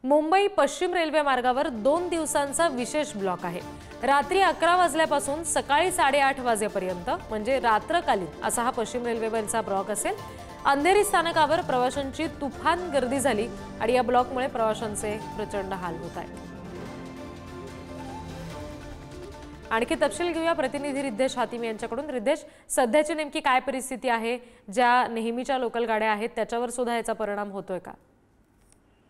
मुंबई पश्चिम रेल्वे मार्गावर 2 दिवसांचा विशेष ब्लॉक आहे। रात्री 11 वाजल्यापासून सकाळी 8:30 वाजेपर्यंत म्हणजे रात्रकालीन असा हा पश्चिम रेल्वेवरचा ब्लॉक असेल। अंधेरी स्थानकावर प्रवाशांची तुफान गर्दी झाली आणि या ब्लॉकमुळे प्रवाशांचे प्रचंड हाल होत आहेत। आणखी तपशील घेऊया प्रतिनिधी रिद्धेश हातिम यांच्याकडून। रिद्धेश, सध्याची नेमकी काय परिस्थिती आहे? ज्या नेहमीच्या लोकल गाड्या आहेत त्याच्यावर सुद्धा याचा परिणाम होतोय का?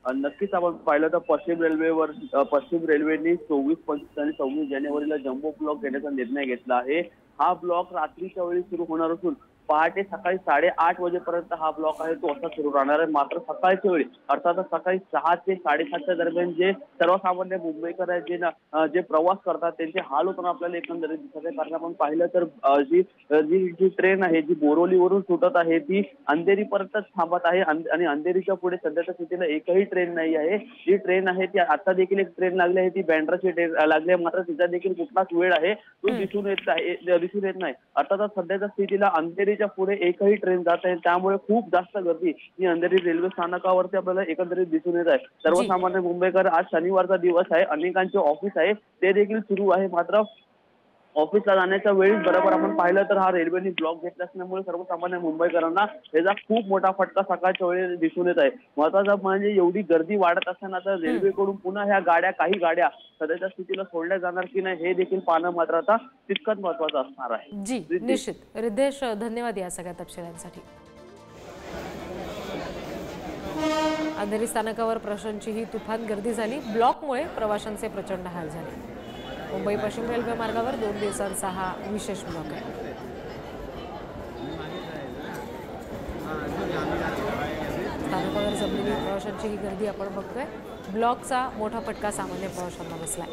नक्कीच आपण पाहिलं तर पश्चिम रेल्वेने 24, 25 आणि 26 जानेवारीला जम्बो ब्लॉक घेण्याचा निर्णय घेतला आहे। हा ब्लॉक रात्रीच्या वेळी सुरू होणार असून पहाटे सकाळी 8:30 वाजेपर्यंत हा ब्लॉक आहे तो असा सुरू राहणार आहे। मात्र सकाळच्या वेळी अर्थात सकाळी 6 ते 7:30च्या दरम्यान जे सर्वसामान्य मुंबईकर आहेत जे प्रवास करतात त्यांचे हाल होताना आपल्याला एकंदरीत दिसत आहे। कारण आपण पाहिलं तर जी ट्रेन आहे जी बोरिवलीवरून सुटत आहे ती अंधेरीपर्यंत थांबत आहे आणि अंधेरीच्या पुढे सध्याच्या स्थितीला एकही ट्रेन नाही आहे। जी ट्रेन आहे ती आता देखील एक ट्रेन लागली आहे, ती बँड्राची ट्रेन लागली आहे, मात्र तिचा देखील कुठलाच वेळ आहे तो दिसून येत नाही। अर्थात सध्याच्या स्थितीला अंधेरी पुढे एकही ट्रेन जात आहे, त्यामुळे खूप जास्त गर्दी ही अंधेरी रेल्वे स्थानकावरती आपल्याला एकंदरीत दिसून येत आहे। सर्वसामान्य मुंबईकर आज शनिवारचा दिवस आहे, अनेकांचे ऑफिस आहे ते देखील सुरू आहे, मात्र ऑफिसला जाण्याच्या वेळी बरोबर आपण पाहिलं तर हा रेल्वेने ब्लॉक घेतला असल्यामुळे सर्वसामान्य मुंबईकरांना याचा खूप मोठा फटका सकाळच्या वेळी दिसून येत आहे। महत्वाचं म्हणजे एवढी गर्दी वाढत असताना तर रेल्वेकडून पुन्हा ह्या काही गाड्या सध्याच्या स्थितीला सोडल्या जाणार की नाही हे देखील पाहणं मात्र आता तितकंच महत्वाचं असणार आहे। जी निश्चित। रिद्धेश, धन्यवाद या सगळ्या तपशिलांसाठी। अंधेरी स्थानकावर प्रवाशांची ही तुफान गर्दी झाली, ब्लॉकमुळे प्रवाशांचे प्रचंड हाल झाले। मुंबई पश्चिम रेल्वे मार्गावर 2 दिवसांचा हा विशेष ब्लॉक आहे। स्थानकावर जमलेली प्रवाशांची ही गर्दी आपण बघतोय। ब्लॉकचा मोठा फटका सामान्य प्रवाशांना बसलाय।